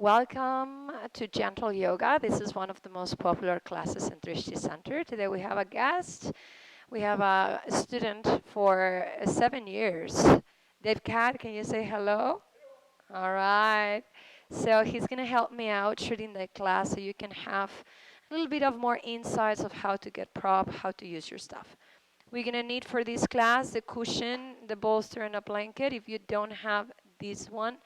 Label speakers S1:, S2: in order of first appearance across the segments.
S1: Welcome to Gentle Yoga. This is one of the most popular classes in Drishti Center. Today we have a guest. We have a student for 7 years. Dave Cat, can you say hello? All right. So he's going to help me out shooting the class so you can have a little bit of more insights of how to get prop, how to use your stuff. We're going to need for this class the cushion, the bolster, and a blanket. If you don't have this one,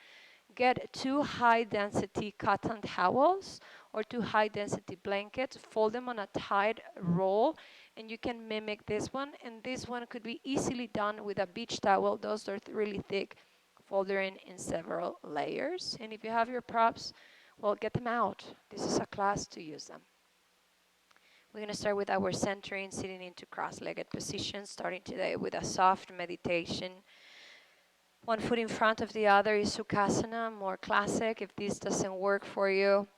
S1: get two high density cotton towels or two high density blankets, fold them on a tight roll, and you can mimic this one. And this one could be easily done with a beach towel. Those are really thick. Fold them in several layers. And if you have your props, well, get them out. This is a class to use them. We're going to start with our centering, sitting into cross-legged position, starting today with a soft meditation. One foot in front of the other is Sukhasana, more classic. If this doesn't work for you,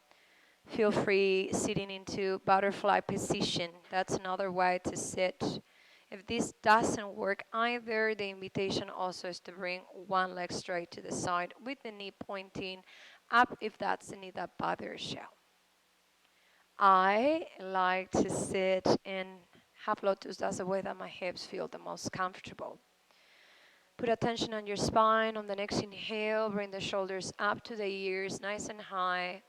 S1: feel free sitting into butterfly position. That's another way to sit. If this doesn't work either, the invitation also is to bring one leg straight to the side with the knee pointing up if that's the knee that bothers you. I like to sit in half lotus. That's the way that my hips feel the most comfortable. Put attention on your spine. On the next inhale, bring the shoulders up to the ears, nice and high.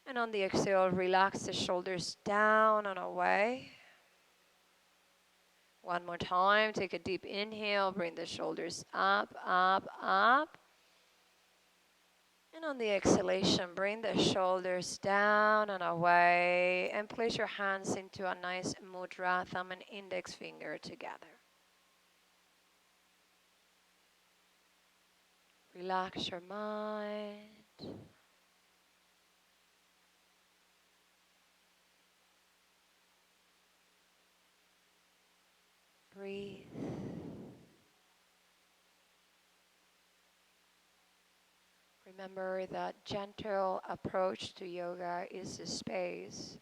S1: And on the exhale, relax the shoulders down and away. One more time, take a deep inhale, bring the shoulders up, up, up. And on the exhalation, bring the shoulders down and away. And place your hands into a nice mudra, thumb and index finger together. Relax your mind. Breathe. Remember that gentle approach to yoga is a space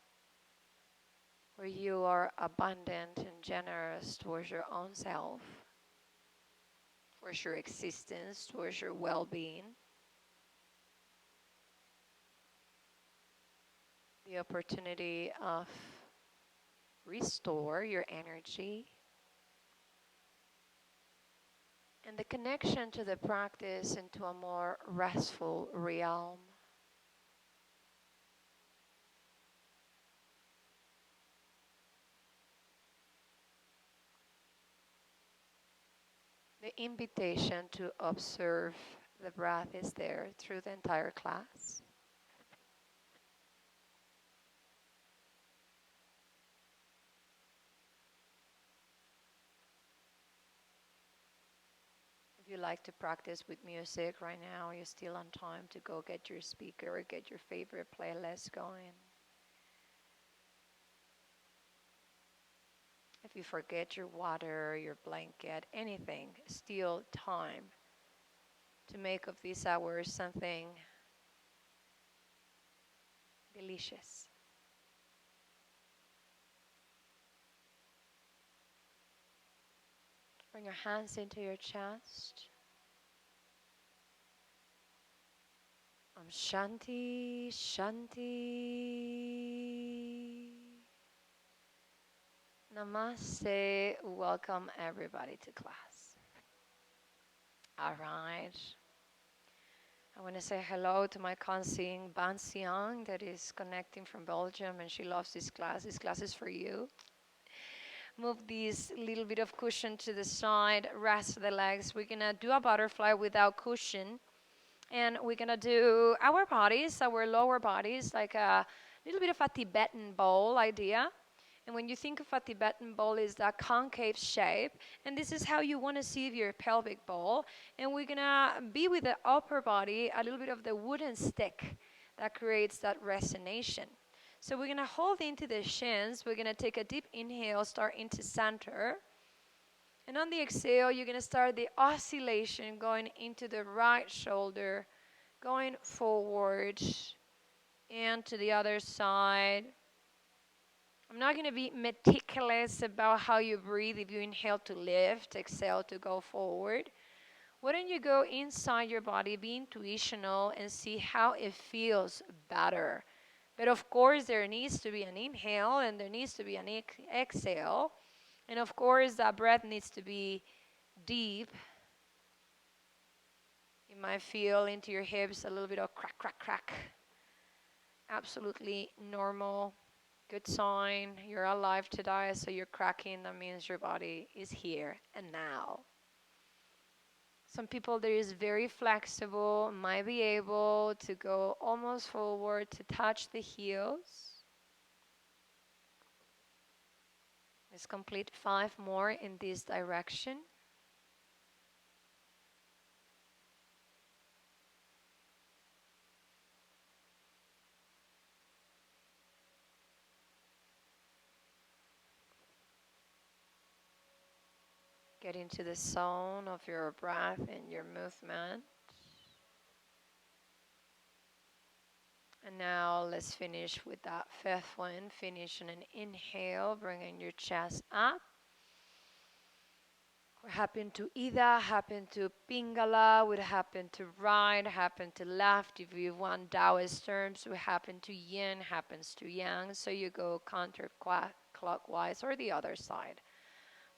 S1: where you are abundant and generous towards your own self, towards your existence, towards your well-being. The opportunity of restore your energy and the connection to the practice into a more restful realm. The invitation to observe the breath is there through the entire class. If you like to practice with music right now, you're still on time to go get your speaker or get your favorite playlist going. If you forget your water, your blanket, anything, still time to make of these hours something delicious. Bring your hands into your chest. Om Shanti, Shanti. Namaste. Welcome everybody to class. All right. I want to say hello to my cousin Ban Xiang that is connecting from Belgium, and she loves this class. This class is for you. Move this little bit of cushion to the side, rest the legs. We're going to do a butterfly without cushion. And we're going to do our bodies, our lower bodies, like a little bit of a Tibetan bowl idea. And when you think of a Tibetan bowl, is that concave shape. And this is how you want to see your pelvic bowl. And we're going to be with the upper body, a little bit of the wooden stick that creates that resonation. So we're going to hold into the shins. We're going to take a deep inhale, start into center. And on the exhale, you're going to start the oscillation going into the right shoulder, going forward and to the other side. I'm not going to be meticulous about how you breathe. If you inhale to lift, exhale to go forward. Why don't you go inside your body, be intuitional, and see how it feels better? But of course, there needs to be an inhale and there needs to be an exhale. And of course, that breath needs to be deep. You might feel into your hips a little bit of crack, crack, crack. Absolutely normal. Good sign. You're alive today, so you're cracking. That means your body is here and now. Some people there is very flexible, might be able to go almost forward to touch the heels. Let's complete 5 more in this direction. Get into the zone of your breath and your movement. And now let's finish with that 5th one. Finish on an inhale, bringing your chest up. What happened to Ida, happened to Pingala, would happen to right, happen to left. If you want Taoist terms, what happened to yin, happens to yang. So you go counterclockwise or the other side,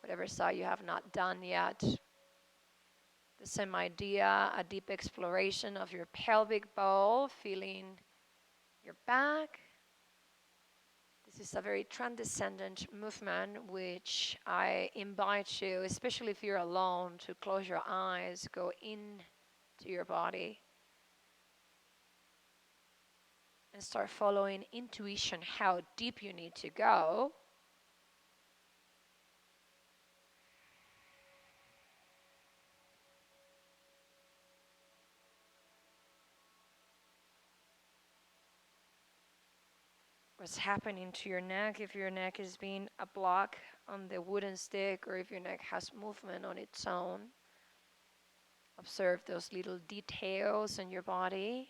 S1: whatever side you have not done yet. The same idea, a deep exploration of your pelvic bowl, feeling your back. This is a very transcendent movement which I invite you, especially if you're alone, to close your eyes, go into your body and start following intuition, how deep you need to go. What's happening to your neck, if your neck is being a block on the wooden stick or if your neck has movement on its own. Observe those little details in your body.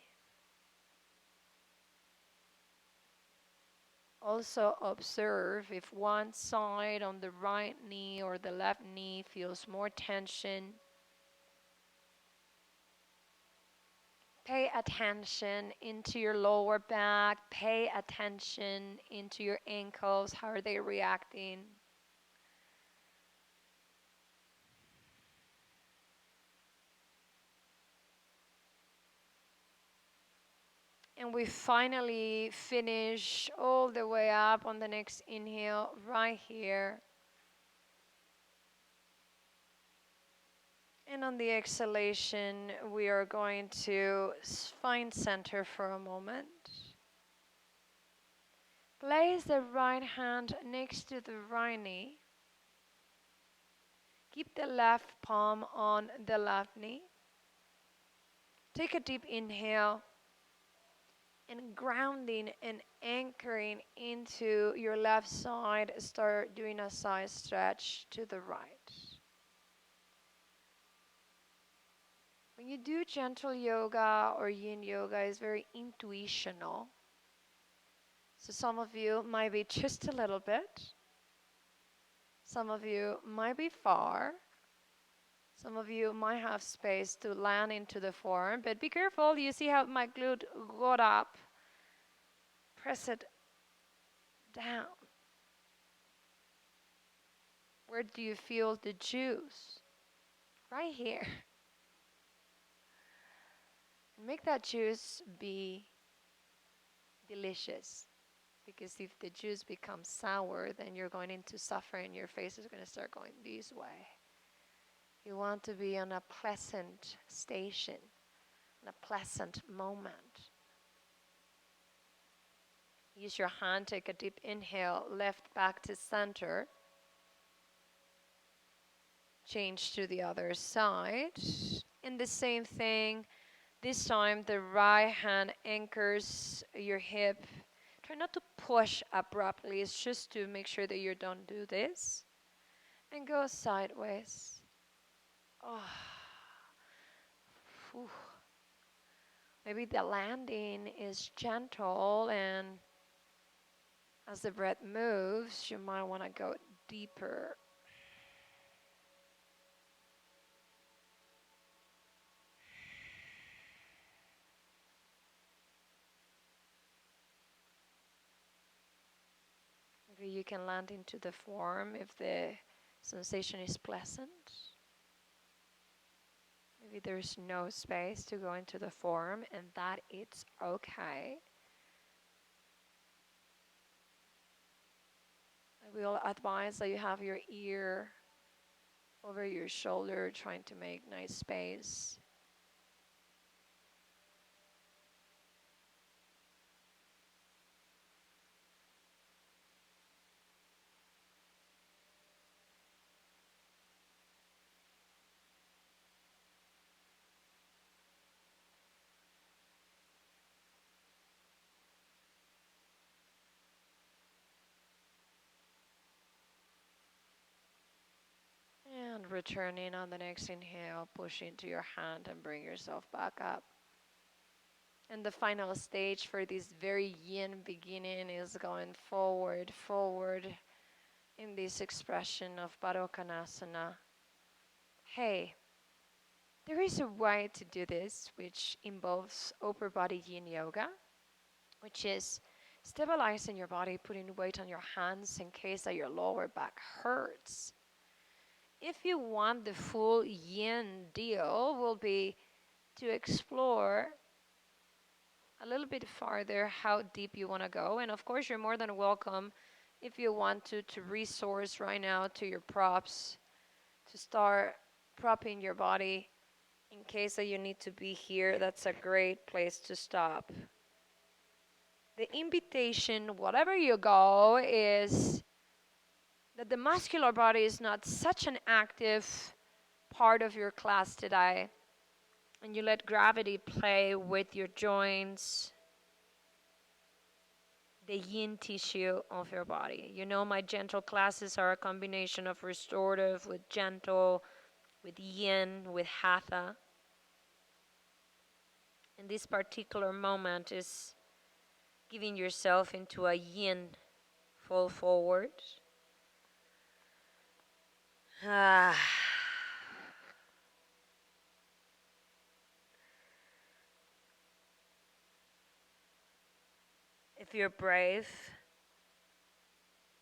S1: Also observe if one side on the right knee or the left knee feels more tension. Pay attention into your lower back. Pay attention into your ankles. How are they reacting? And we finally finish all the way up on the next inhale right here. And on the exhalation, we are going to find center for a moment. Place the right hand next to the right knee. Keep the left palm on the left knee. Take a deep inhale and grounding and anchoring into your left side. Start doing a side stretch to the right. When you do gentle yoga or yin yoga, it's very intuitional. So some of you might be just a little bit. Some of you might be far. Some of you might have space to land into the form, but be careful. You see how my glute got up. Press it down. Where do you feel the juice? Right here. Make that juice be delicious. Because if the juice becomes sour, then you're going to suffer and your face is going to start going this way. You want to be on a pleasant station, in a pleasant moment. Use your hand, take a deep inhale, left back to center. Change to the other side. And the same thing, this time the right hand anchors your hip. Try not to push abruptly, it's just to make sure that you don't do this. And go sideways. Oh. Whew. Maybe the landing is gentle, and as the breath moves, you might want to go deeper. Maybe you can land into the form if the sensation is pleasant. Maybe there's no space to go into the form, and that it's okay. I will advise that you have your ear over your shoulder, trying to make nice space. And returning on the next inhale, push into your hand and bring yourself back up. And the final stage for this very yin beginning is going forward, forward in this expression of Baddha Konasana. Hey, there is a way to do this which involves upper body yin yoga, which is stabilizing your body, putting weight on your hands in case that your lower back hurts. If you want the full yin deal, will be to explore a little bit farther how deep you want to go. And of course, you're more than welcome if you want to resource right now to your props, to start propping your body in case that you need to be here. That's a great place to stop. The invitation, whatever you go, is that the muscular body is not such an active part of your class today, and you let gravity play with your joints, the yin tissue of your body. You know, my gentle classes are a combination of restorative with gentle, with yin, with hatha. And this particular moment is giving yourself into a yin fall forward. Ah. If you're brave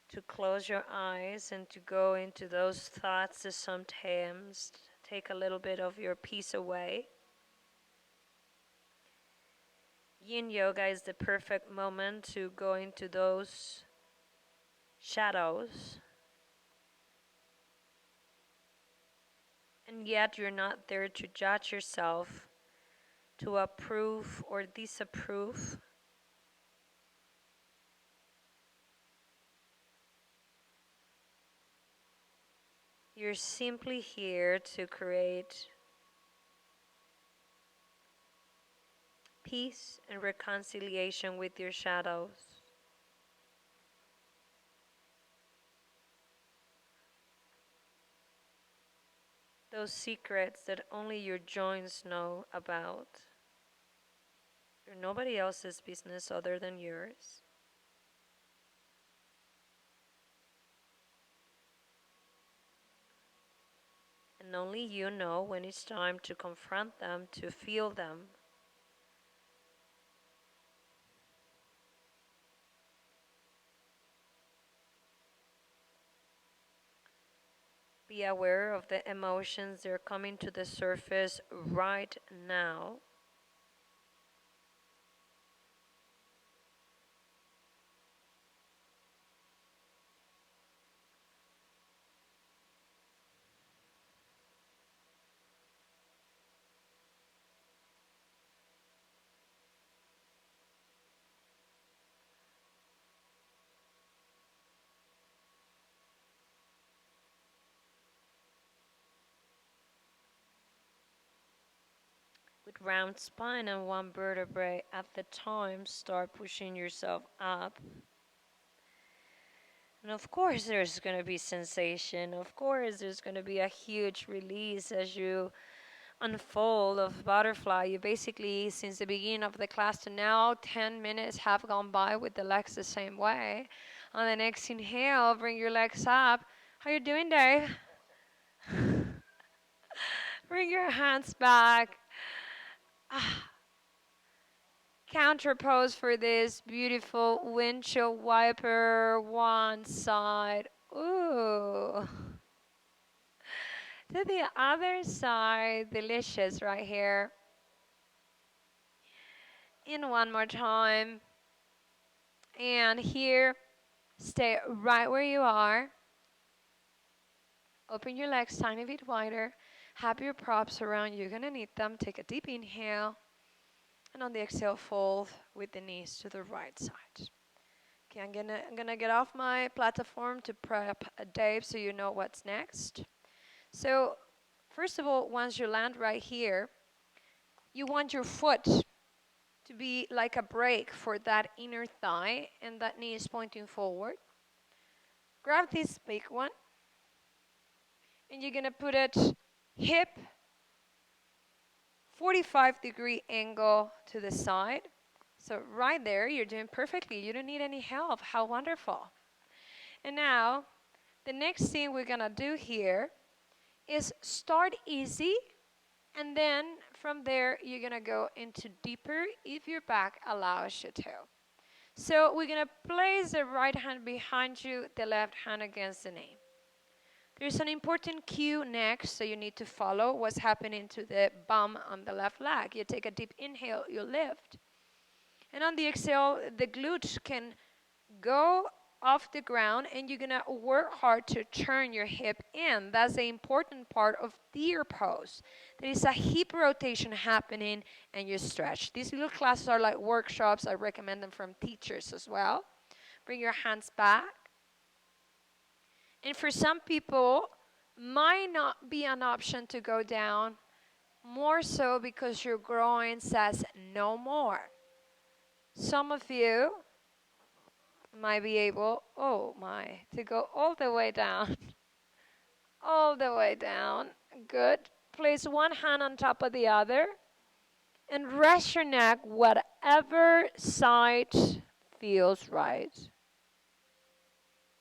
S1: to close your eyes and to go into those thoughts that sometimes take a little bit of your peace away. Yin yoga is the perfect moment to go into those shadows. And yet you're not there to judge yourself, to approve or disapprove. You're simply here to create peace and reconciliation with your shadows. Those secrets that only your joints know about. They're nobody else's business other than yours. And only you know when it's time to confront them, to feel them. Be aware of the emotions that are coming to the surface right now. With round spine and one vertebrae at the time, start pushing yourself up. And of course there's going to be sensation. Of course there's going to be a huge release as you unfold of butterfly. You basically, since the beginning of the class to now, 10 minutes have gone by with the legs the same way. On the next inhale, bring your legs up. How you doing, Dave? Bring your hands back. Ah. counter pose for this beautiful windshield wiper one side. Ooh. To the other side, delicious right here. And one more time. And here, stay right where you are. Open your legs tiny bit wider. Have your props around. You're going to need them. Take a deep inhale. And on the exhale, fold with the knees to the right side. Okay, I'm gonna get off my platform to prep Dave so you know what's next. So, first of all, once you land right here, you want your foot to be like a brake for that inner thigh, and that knee is pointing forward. Grab this big one, and you're gonna put it hip 45-degree angle to the side. So right there, you're doing perfectly. You don't need any help. How wonderful. And now, the next thing we're gonna do here is start easy, and then from there, you're gonna go into deeper if your back allows you to. So we're gonna place the right hand behind you, the left hand against the knee. There's an important cue next, so you need to follow what's happening to the bum on the left leg. You take a deep inhale, you lift. And on the exhale, the glutes can go off the ground, and you're gonna work hard to turn your hip in. That's the important part of deer pose. There is a hip rotation happening, and you stretch. These little classes are like workshops. I recommend them from teachers as well. Bring your hands back. And for some people, might not be an option to go down, more so because your groin says no more. Some of you might be able, oh my, to go all the way down. All the way down. Good. Place one hand on top of the other and rest your neck whatever side feels right.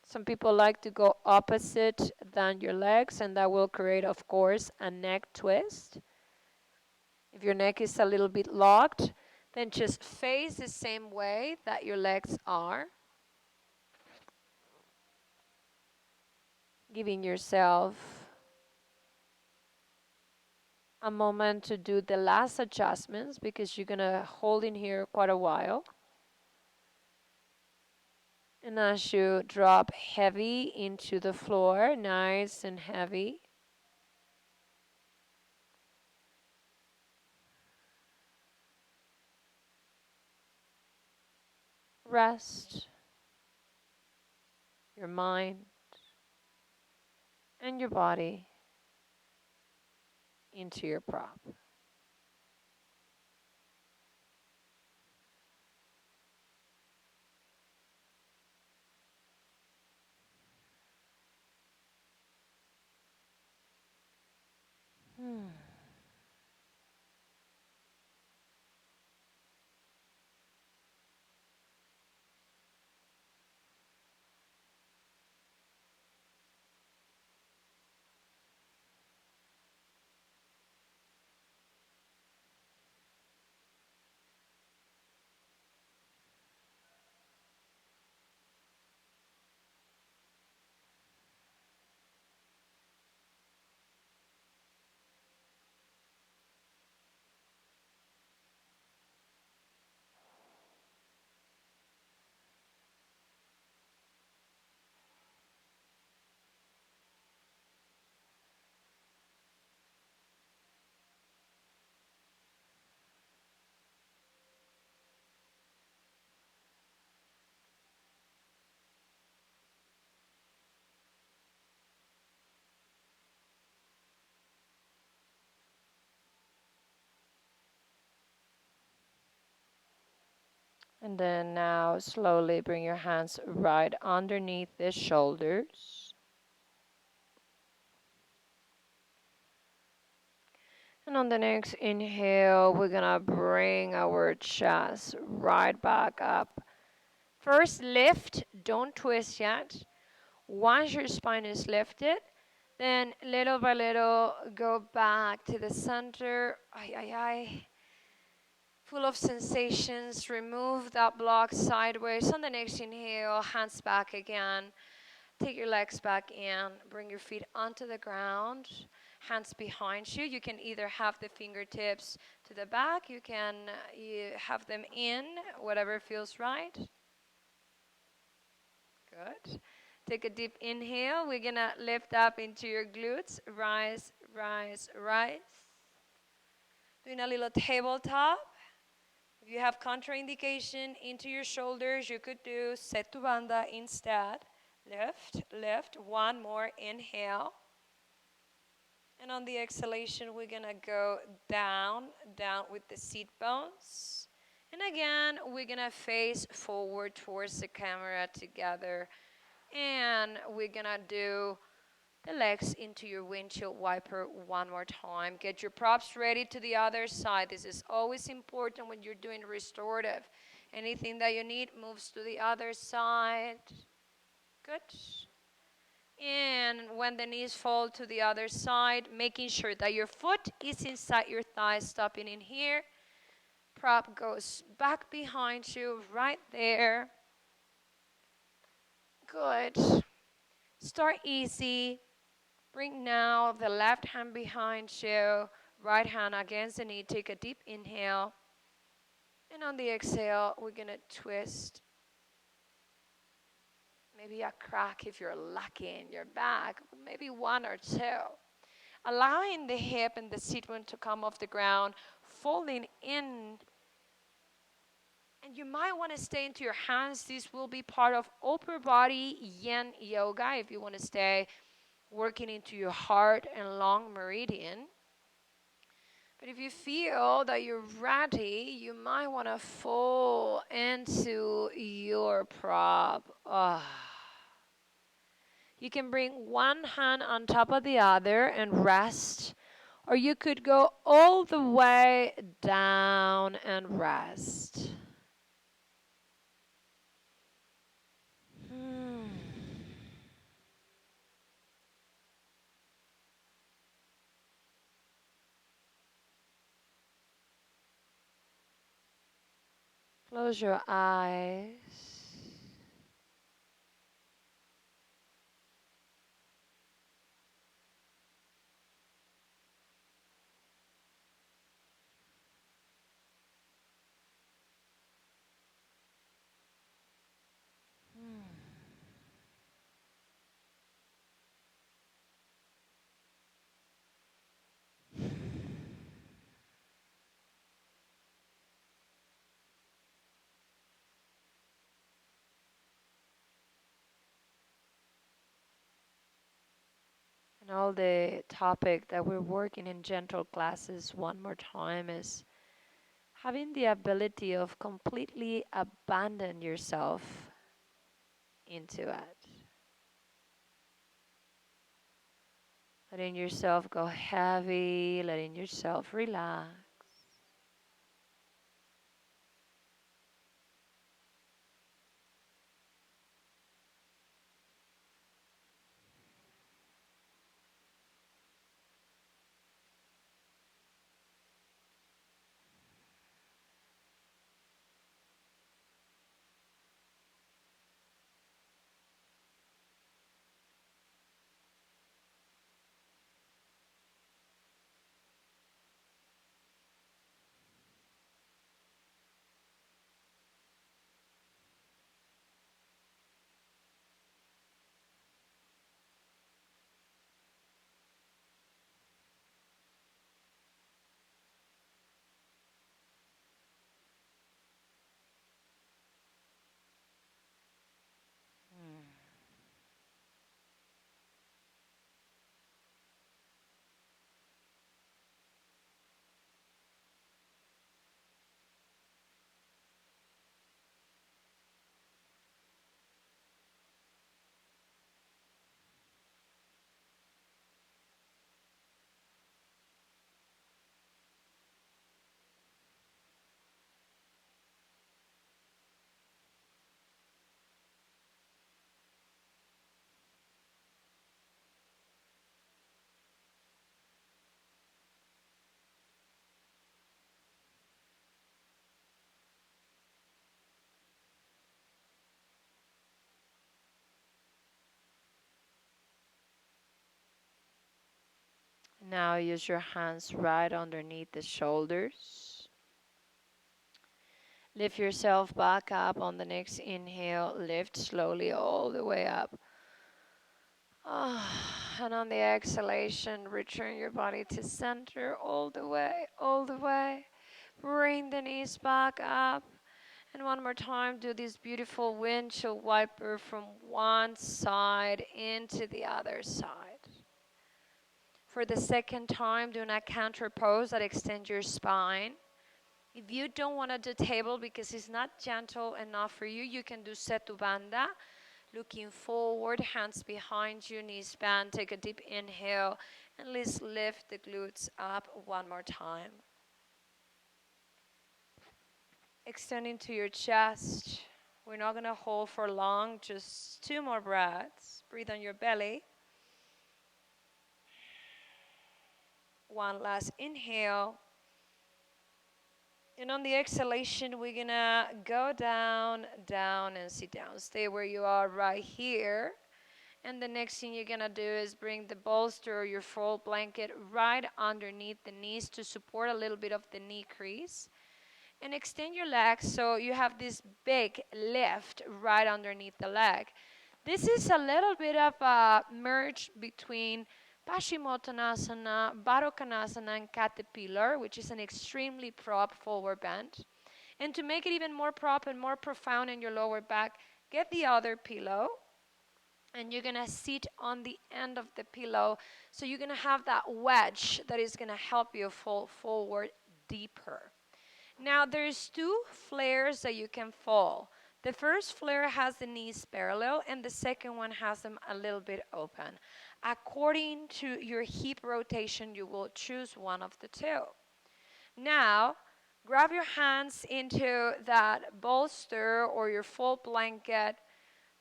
S1: Some people like to go opposite than your legs, and that will create, of course, a neck twist. If your neck is a little bit locked, then just face the same way that your legs are. Giving yourself a moment to do the last adjustments because you're going to hold in here quite a while. And as you drop heavy into the floor, nice and heavy, rest your mind and your body into your prop. And then now slowly bring your hands right underneath the shoulders. And on the next inhale, we're gonna bring our chest right back up. First lift, don't twist yet. Once your spine is lifted, then little by little go back to the center. Ay, ay, ay. full of sensations. Remove that block sideways. On the next inhale, hands back again. Take your legs back in. Bring your feet onto the ground. Hands behind you. You can either have the fingertips to the back. You can you have them in, whatever feels right. Good. Take a deep inhale. We're going to lift up into your glutes. Rise, rise, rise. Doing a little tabletop. If you have contraindication into your shoulders, you could do Setu Bandha instead. Lift, lift. One more inhale. And on the exhalation, we're going to go down, down with the seat bones. And again, we're going to face forward towards the camera together. And we're going to do the legs into your windshield wiper one more time. Get your props ready to the other side. This is always important when you're doing restorative. Anything that you need moves to the other side. Good. And when the knees fall to the other side, making sure that your foot is inside your thigh, stopping in here. Prop goes back behind you, right there. Good. Start easy. Bring now the left hand behind you, right hand against the knee. Take a deep inhale. And on the exhale, we're going to twist. Maybe a crack if you're lucky in your back, maybe one or two. Allowing the hip and the seat bone to come off the ground, folding in. And you might want to stay into your hands. This will be part of upper body yin yoga if you want to stay working into your heart and long meridian. But if you feel that you're ready, you might want to fall into your prop. You can bring one hand on top of the other and rest. Or you could go all the way down and rest. Close your eyes. And all the topic that we're working in gentle classes one more time is having the ability of completely abandon yourself into it. Letting yourself go heavy, letting yourself relax. Now use your hands right underneath the shoulders. Lift yourself back up on the next inhale. Lift slowly all the way up. And on the exhalation, return your body to center all the way, all the way. Bring the knees back up. And one more time, do this beautiful windshield wiper from one side into the other side. For the second time, do a counter pose that extends your spine. If you don't want to do table because it's not gentle enough for you, you can do Setu Bandha. Looking forward, hands behind you, knees bent. Take a deep inhale and let's lift the glutes up one more time. Extend into your chest. We're not going to hold for long, just 2 more breaths. Breathe on your belly. One last inhale. And on the exhalation, we're going to go down, down, and sit down. Stay where you are right here. And the next thing you're going to do is bring the bolster or your fold blanket right underneath the knees to support a little bit of the knee crease. And extend your legs so you have this big lift right underneath the leg. This is a little bit of a merge between Paschimottanasana, Baddha Konasana, and Caterpillar, which is an extremely prop forward bend. And to make it even more prop and more profound in your lower back, get the other pillow. And you're going to sit on the end of the pillow. So you're going to have that wedge that is going to help you fall forward deeper. Now there's 2 flares that you can fall. The first flare has the knees parallel and the second one has them a little bit open. According to your hip rotation, you will choose one of the 2. Now, grab your hands into that bolster or your fold blanket.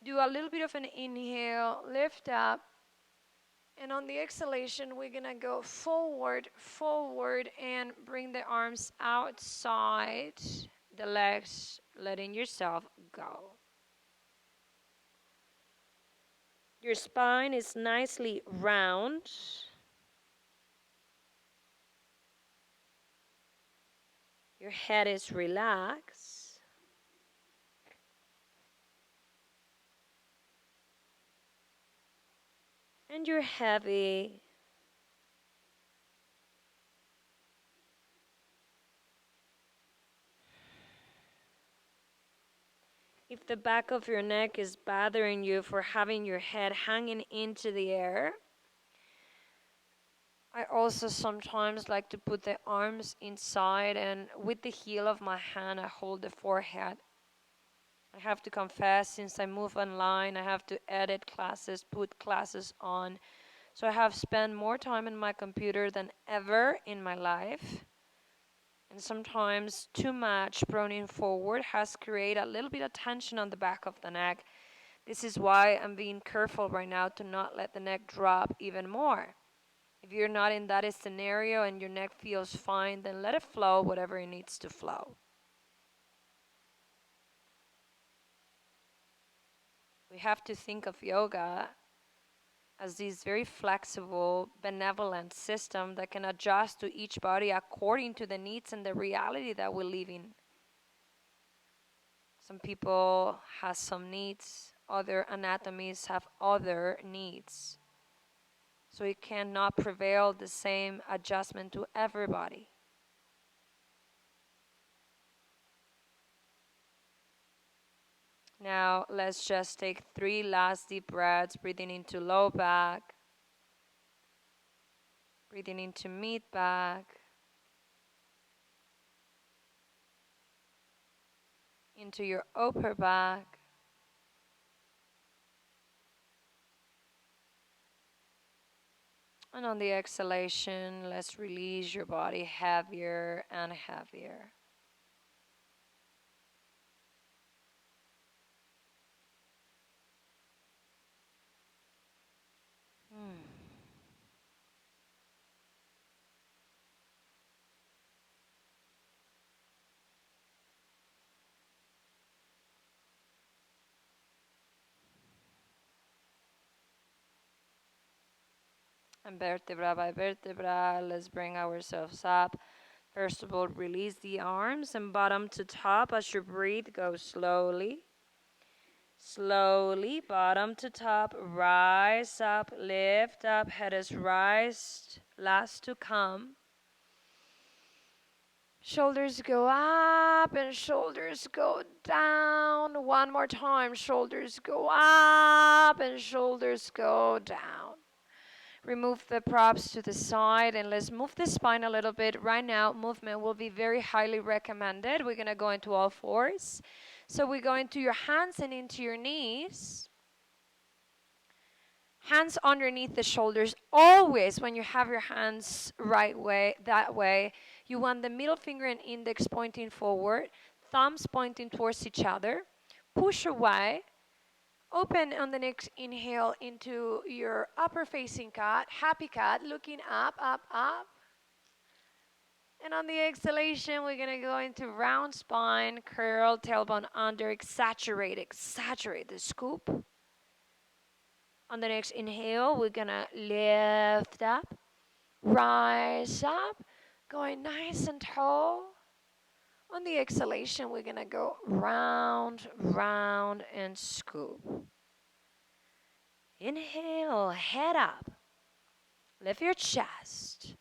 S1: Do a little bit of an inhale, lift up. And on the exhalation, we're going to go forward, forward, and bring the arms outside the legs, letting yourself go. Your spine is nicely round. Your head is relaxed. And you're heavy. If the back of your neck is bothering you for having your head hanging into the air, I also sometimes like to put the arms inside and with the heel of my hand I hold the forehead. I have to confess, since I move online, I have to edit classes, put classes on. So I have spent more time in my computer than ever in my life. And sometimes too much proning forward has created a little bit of tension on the back of the neck. This is why I'm being careful right now to not let the neck drop even more. If you're not in that scenario and your neck feels fine, then let it flow whatever it needs to flow. We have to think of yoga as this very flexible, benevolent system that can adjust to each body according to the needs and the reality that we live in. Some people have some needs, other anatomies have other needs. So it cannot prevail the same adjustment to everybody. Now let's just take 3 last deep breaths, breathing into low back, breathing into mid back, into your upper back, and on the exhalation, let's release your body heavier and heavier. And vertebra by vertebra, let's bring ourselves up. First of all, release the arms and bottom to top as you breathe. Go slowly. Slowly, bottom to top, rise up, lift up, head is raised, last to come. Shoulders go up and shoulders go down. One more time, shoulders go up and shoulders go down. Remove the props to the side and let's move the spine a little bit. Right now, movement will be very highly recommended. We're going to go into all fours. So we go into your hands and into your knees. Hands underneath the shoulders. Always when you have your hands right way, that way, you want the middle finger and index pointing forward, thumbs pointing towards each other. Push away. Open on the next inhale into your upper facing cat, happy cat, looking up, up, up. And on the exhalation, we're going to go into round spine, curl, tailbone under, exaggerate the scoop. On the next inhale, we're going to lift up, rise up, going nice and tall. On the exhalation, we're going to go round, round, and scoop. Inhale, head up. Lift your chest.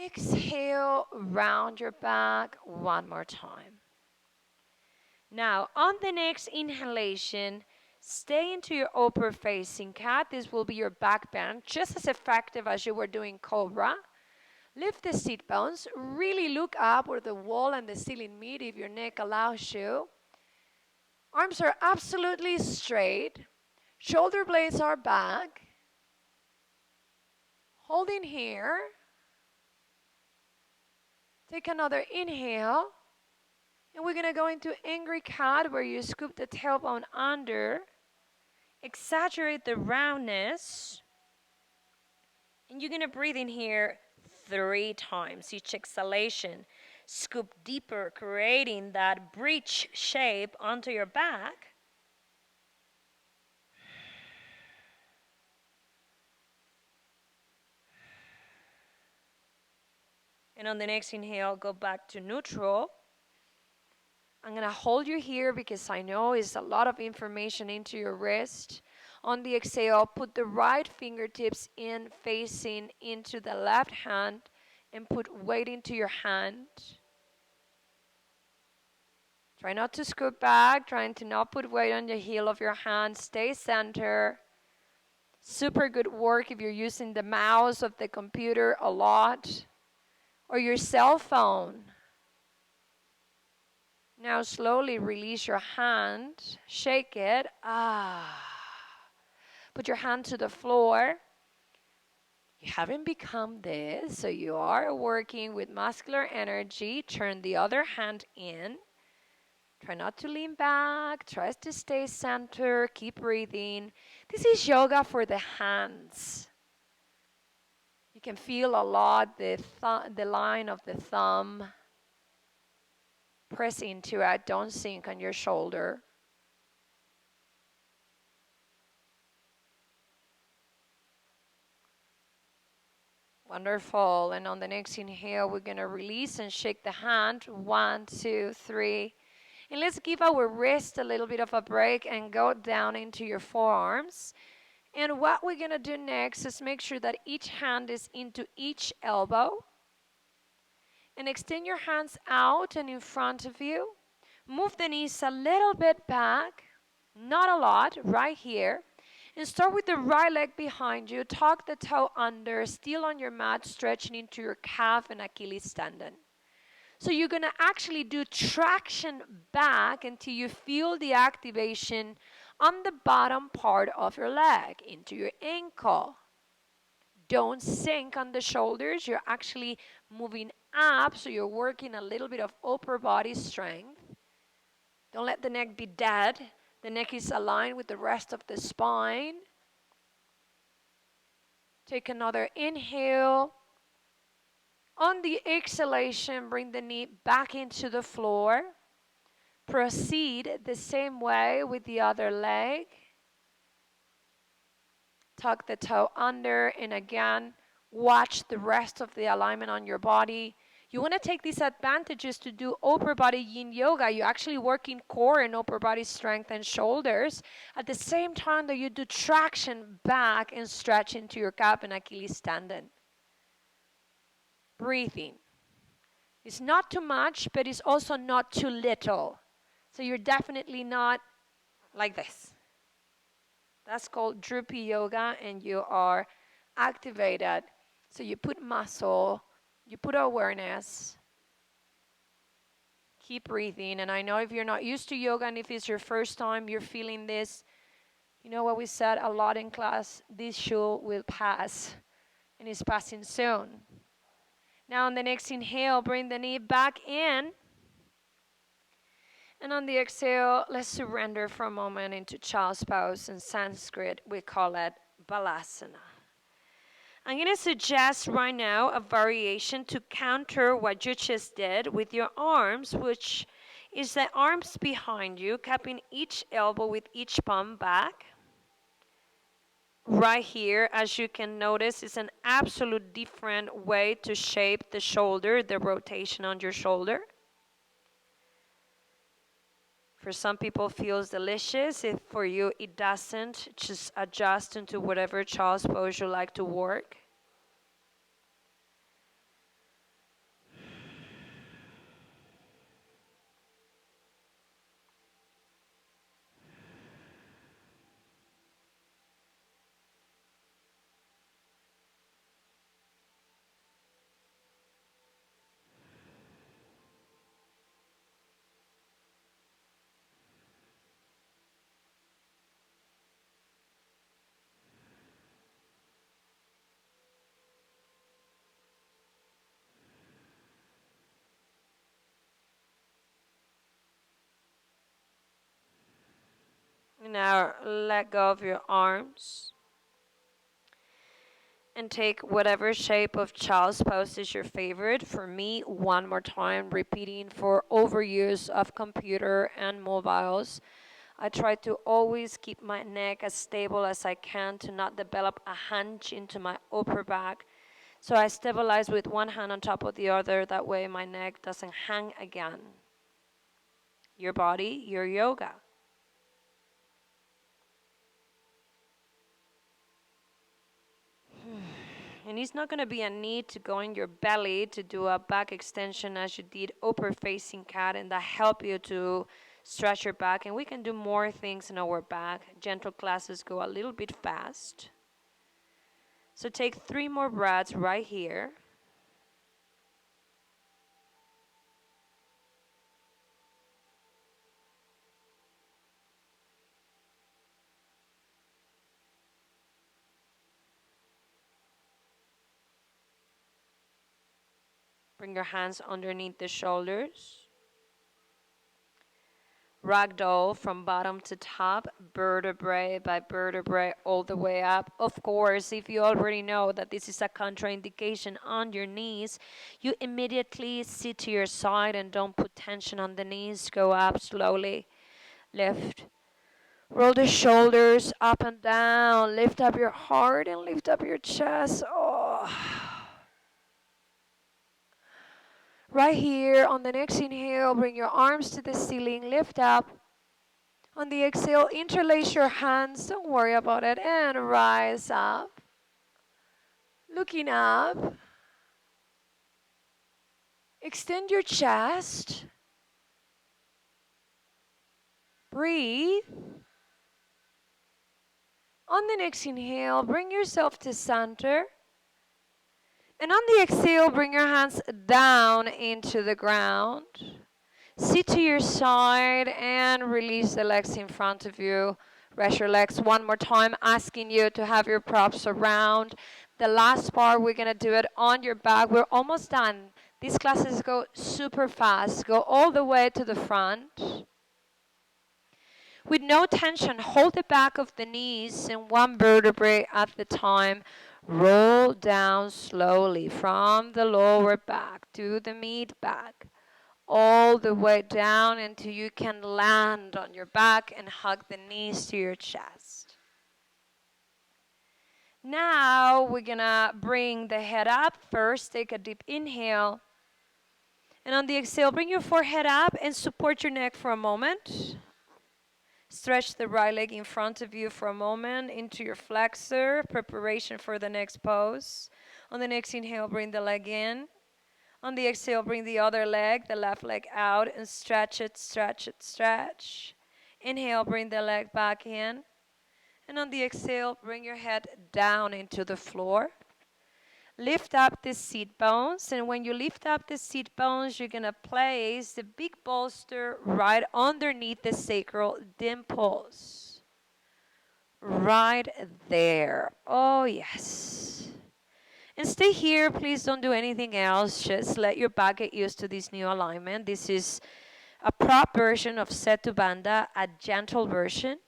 S1: Exhale, round your back one more time. Now, on the next inhalation, stay into your upper facing cat. This will be your back bend, just as effective as you were doing cobra. Lift the sit bones. Really look up where the wall and the ceiling meet if your neck allows you. Arms are absolutely straight. Shoulder blades are back. Holding here. Take another inhale. And we're going to go into angry cat where you scoop the tailbone under. Exaggerate the roundness. And you're going to breathe in here 3 times. Each exhalation. Scoop deeper, creating that breech shape onto your back. And on the next inhale, go back to neutral. I'm going to hold you here because I know it's a lot of information into your wrist. On the exhale, put the right fingertips in facing into the left hand and put weight into your hand. Try not to scoot back, trying to not put weight on the heel of your hand. Stay center. Super good work if you're using the mouse of the computer a lot or your cell phone. Now slowly release your hand, shake it. Put your hand to the floor. You haven't become this, so you are working with muscular energy. Turn the other hand in. Try not to lean back. Try to stay center. Keep breathing. This is yoga for the hands. You can feel a lot the line of the thumb. Press into it. Don't sink on your shoulder. Wonderful. And on the next inhale, we're going to release and shake the hand. 1, 2, 3. And let's give our wrist a little bit of a break and go down into your forearms. And what we're going to do next is make sure that each hand is into each elbow. And extend your hands out and in front of you. Move the knees a little bit back, not a lot, right here. And start with the right leg behind you. Tuck the toe under, still on your mat, stretching into your calf and Achilles tendon. So you're going to actually do traction back until you feel the activation on the bottom part of your leg, into your ankle. Don't sink on the shoulders. You're actually moving up, so you're working a little bit of upper body strength. Don't let the neck be dead. The neck is aligned with the rest of the spine. Take another inhale. On the exhalation, bring the knee back into the floor. Proceed the same way with the other leg. tuck the toe under, and again, watch the rest of the alignment on your body. You want to take these advantages to do upper body yin yoga. You're actually working core and upper body strength and shoulders at the same time that you do traction back and stretch into your calf and Achilles tendon. Breathing. It's not too much, but it's also not too little. So you're definitely not like this. That's called droopy yoga, and you are activated. So you put muscle, you put awareness, keep breathing. And I know if you're not used to yoga and if it's your first time you're feeling this, you know what we said a lot in class, this show will pass, and it's passing soon. Now on the next inhale, bring the knee back in. And on the exhale, let's surrender for a moment into child's pose. In Sanskrit, we call it balasana. I'm going to suggest right now a variation to counter what you just did with your arms, which is the arms behind you, cupping each elbow with each palm back. Right here, as you can notice, is an absolute different way to shape the shoulder, the rotation on your shoulder. For some people, it feels delicious. If for you it doesn't, just adjust into whatever child's pose you like to work. Now let go of your arms and take whatever shape of child's pose is your favorite. For me, one more time, repeating for overuse of computer and mobiles. I try to always keep my neck as stable as I can to not develop a hunch into my upper back. So I stabilize with one hand on top of the other. That way my neck doesn't hang again. Your body, your yoga. And it's not going to be a need to go in your belly to do a back extension as you did upper facing cat, and that help you to stretch your back. And we can do more things in our back. Gentle classes go a little bit fast. So take 3 more breaths right here. Bring your hands underneath the shoulders. Ragdoll from bottom to top, vertebrae by vertebrae all the way up. Of course, if you already know that this is a contraindication on your knees, you immediately sit to your side and don't put tension on the knees. Go up slowly. Lift. Roll the shoulders up and down. Lift up your heart and lift up your chest. Oh. Right here on the next inhale, bring your arms to the ceiling, lift up. On the exhale, interlace your hands, don't worry about it, and rise up. Looking up. Extend your chest. Breathe. On the next inhale, bring yourself to center. And on the exhale, bring your hands down into the ground. Sit to your side and release the legs in front of you. Rest your legs one more time, asking you to have your props around. The last part, we're going to do it on your back. We're almost done. These classes go super fast. Go all the way to the front. With no tension, hold the back of the knees and one vertebrae at the time. Roll down slowly from the lower back to the mid back, all the way down until you can land on your back and hug the knees to your chest. Now we're gonna bring the head up. First, take a deep inhale. And on the exhale, bring your forehead up and support your neck for a moment. Stretch the right leg in front of you for a moment into your flexor, preparation for the next pose. On the next inhale, bring the leg in. On the exhale, bring the other leg, the left leg out, and stretch it, stretch it, stretch. Inhale, bring the leg back in. And on the exhale, bring your head down into the floor. Lift up the seat bones, and when you lift up the seat bones, you're going to place the big bolster right underneath the sacral dimples. Right there. Oh, yes. And stay here. Please don't do anything else. Just let your back get used to this new alignment. This is a prop version of Setu Bandha, a gentle version.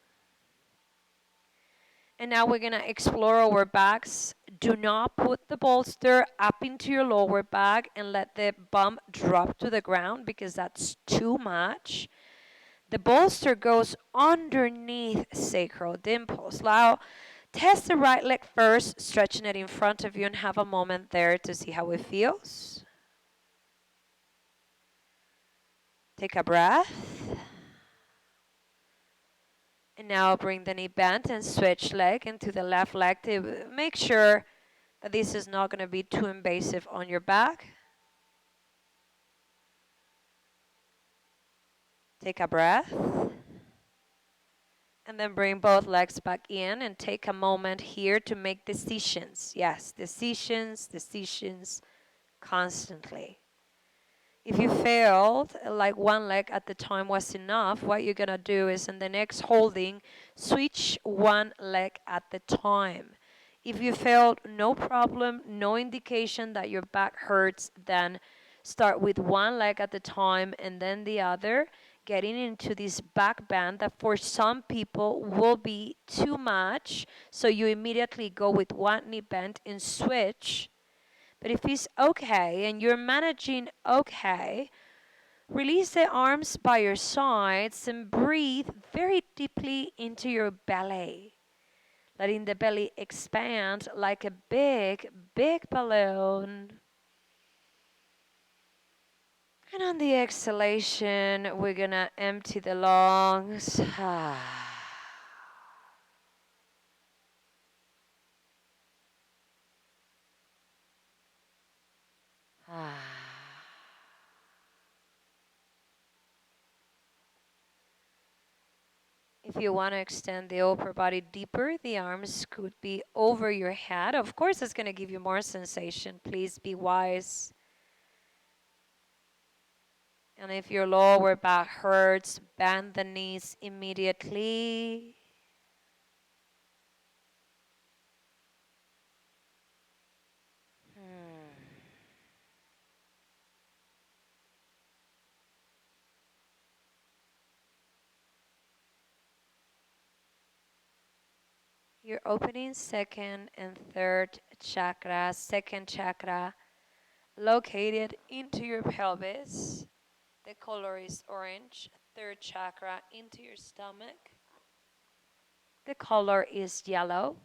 S1: And now we're going to explore our backs. Do not put the bolster up into your lower back and let the bum drop to the ground because that's too much. The bolster goes underneath sacral dimples. Now, test the right leg first, stretching it in front of you, and have a moment there to see how it feels. Take a breath. And now bring the knee bent and switch leg into the left leg to make sure that this is not going to be too invasive on your back. Take a breath. And then bring both legs back in and take a moment here to make decisions. Yes, decisions, decisions constantly. If you failed, like one leg at the time was enough, what you're going to do is in the next holding, switch one leg at the time. If you failed, no problem, no indication that your back hurts, then start with one leg at the time and then the other, getting into this back bend that for some people will be too much. So you immediately go with one knee bent and switch. But if it's okay and you're managing okay, release the arms by your sides and breathe very deeply into your belly. Letting the belly expand like a big, big balloon. And on the exhalation, we're going to empty the lungs. If you want to extend the upper body deeper, the arms could be over your head. Of course, it's going to give you more sensation. Please be wise. And if your lower back hurts, bend the knees immediately. You're opening second and third chakra. Second chakra located into your pelvis. The color is orange. Third chakra into your stomach. The color is yellow.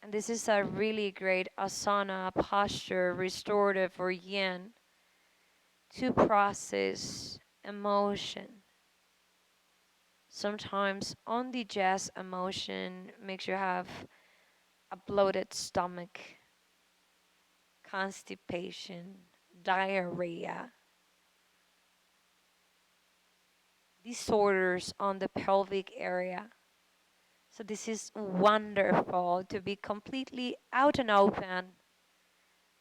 S1: And this is a really great asana posture, restorative or yin, to process emotion. Sometimes undigested emotion makes you have a bloated stomach, constipation, diarrhea, disorders on the pelvic area. So this is wonderful to be completely out and open,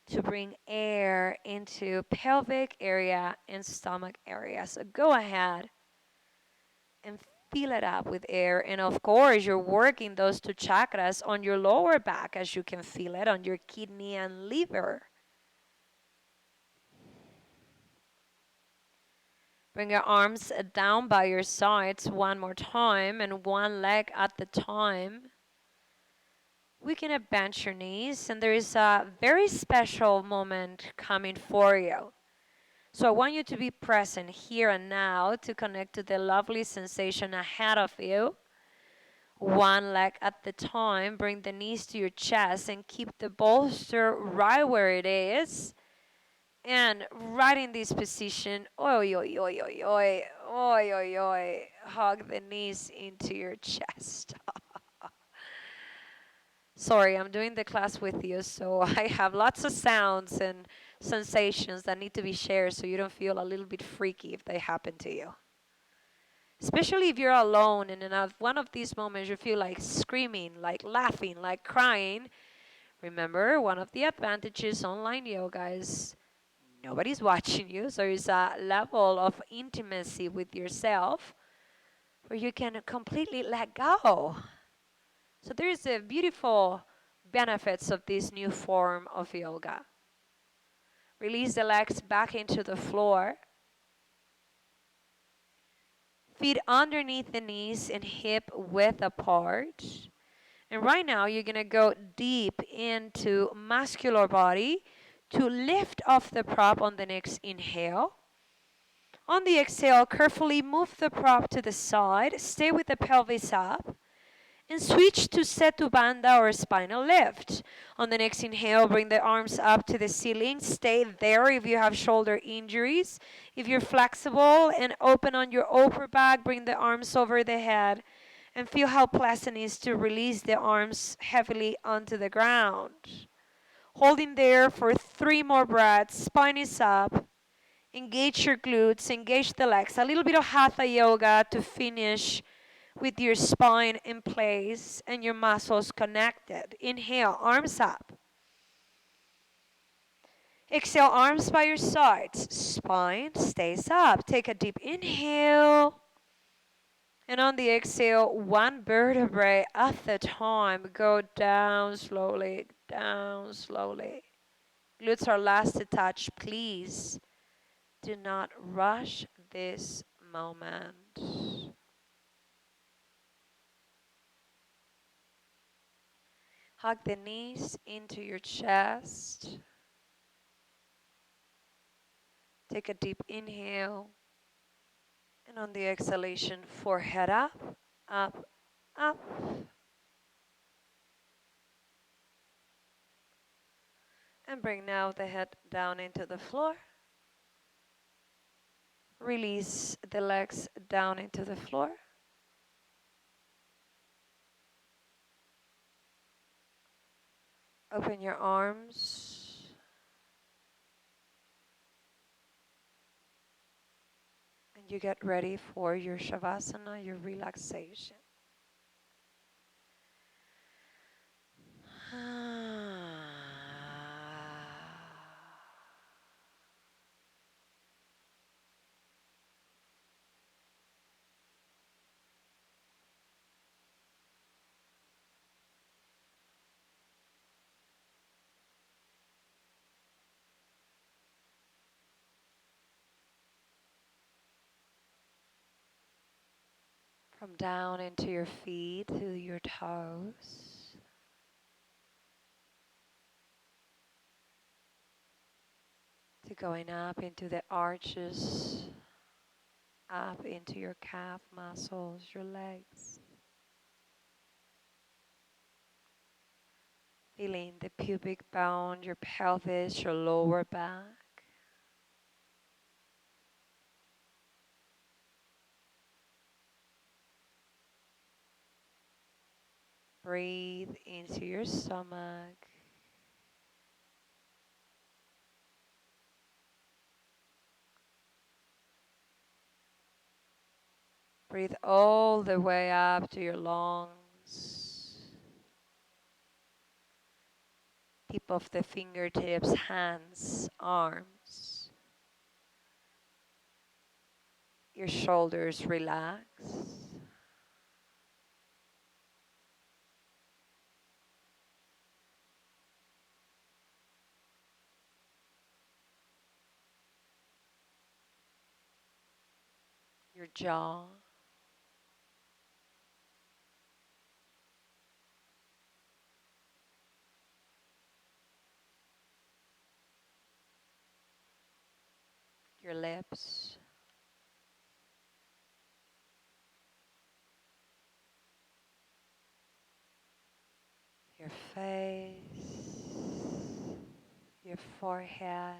S1: to bring air into pelvic area and stomach area. So go ahead and fill it up with air. And of course, you're working those two chakras on your lower back as you can feel it on your kidney and liver. Bring your arms down by your sides one more time and one leg at the time. We can bend your knees, and there is a very special moment coming for you. So I want you to be present here and now to connect to the lovely sensation ahead of you. one leg at the time. Bring the knees to your chest and keep the bolster right where it is. And right in this position, oi, oi, oi, oi, oi, oi, oi, oi, hug the knees into your chest. Sorry, I'm doing the class with you, so I have lots of sounds and sensations that need to be shared so you don't feel a little bit freaky if they happen to you. Especially if you're alone and in one of these moments you feel like screaming, like laughing, like crying. Remember, one of the advantages online yoga is nobody's watching you, so it's a level of intimacy with yourself where you can completely let go. So there's a beautiful benefits of this new form of yoga. Release the legs back into the floor. Feet underneath the knees and hip width apart. And right now you're going to go deep into muscular body to lift off the prop on the next inhale. On the exhale, carefully move the prop to the side. Stay with the pelvis up. And switch to Setu Bandha or spinal lift. On the next inhale, bring the arms up to the ceiling. Stay there if you have shoulder injuries. If you're flexible and open on your upper back, bring the arms over the head. And feel how pleasant it is to release the arms heavily onto the ground. Holding there for 3 more breaths. Spine is up. Engage your glutes, engage the legs. A little bit of Hatha yoga to finish with your spine in place and your muscles connected. Inhale, arms up. Exhale, arms by your sides. Spine stays up. Take a deep inhale. And on the exhale, one vertebrae at a time. Go down slowly, down slowly. Glutes are last to touch. Please do not rush this moment. Hug the knees into your chest. Take a deep inhale. And on the exhalation, forehead up, up, up. And bring now the head down into the floor. Release the legs down into the floor. Open your arms. And you get ready for your Shavasana, your relaxation. From down into your feet to your toes. To going up into the arches, up into your calf muscles, your legs. Feeling the pubic bone, your pelvis, your lower back. Breathe into your stomach. Breathe all the way up to your lungs. Tip of the fingertips, hands, arms. Your shoulders relax. Your jaw. Your lips. your forehead,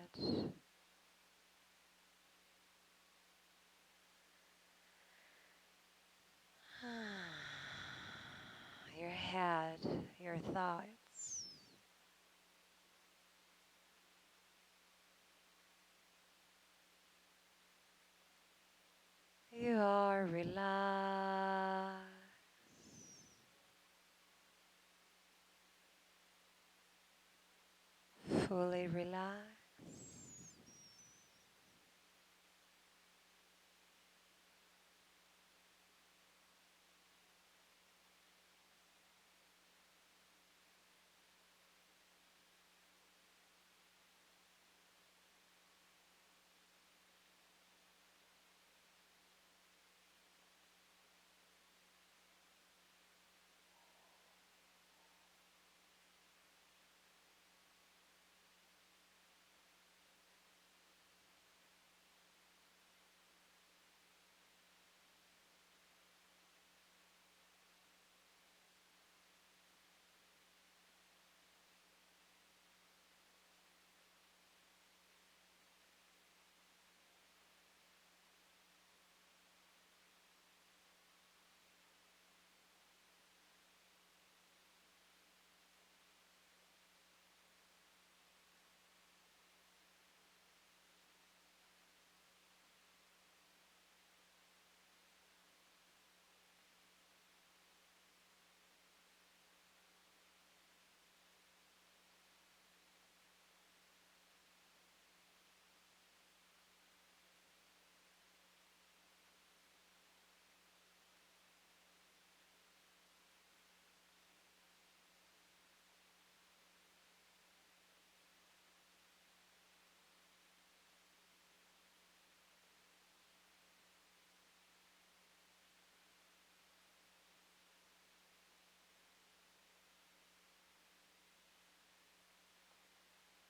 S1: your head, your thoughts. You are relaxed, fully relaxed.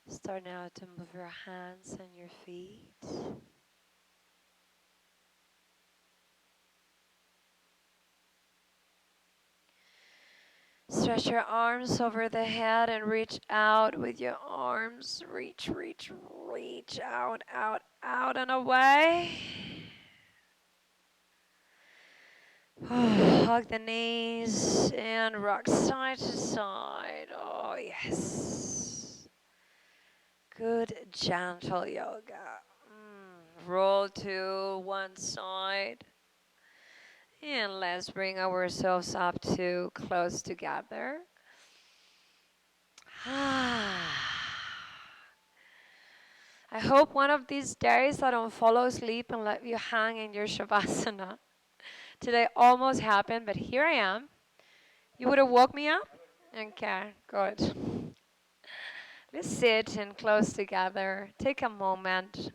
S1: Start now to move your hands and your feet. Stretch your arms over the head and reach out with your arms. Reach, reach, reach out, out, out and away. Hug the knees and rock side to side. Oh, yes. Good, gentle yoga. Roll to one side. And let's bring ourselves up to close together. I hope one of these days I don't fall asleep and let you hang in your Shavasana. Today almost happened, but here I am. You would have woke me up? Okay, good. Let's sit and close together. Take a moment.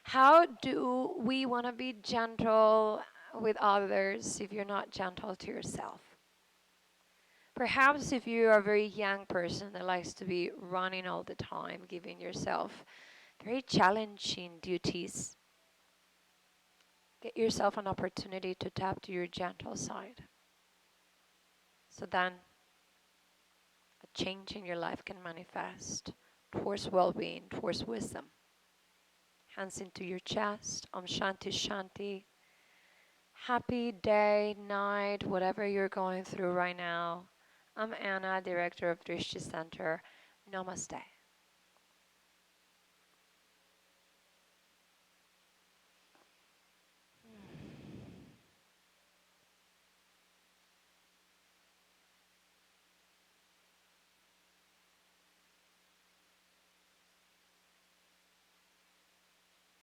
S1: How do we want to be gentle with others if you're not gentle to yourself? Perhaps if you are a very young person that likes to be running all the time, giving yourself very challenging duties, get yourself an opportunity to tap to your gentle side. So then a change in your life can manifest towards well-being, towards wisdom. Hands into your chest. Om Shanti Shanti. Happy day, night, whatever you're going through right now. I'm Anna, Director of Drishti Center. Namaste.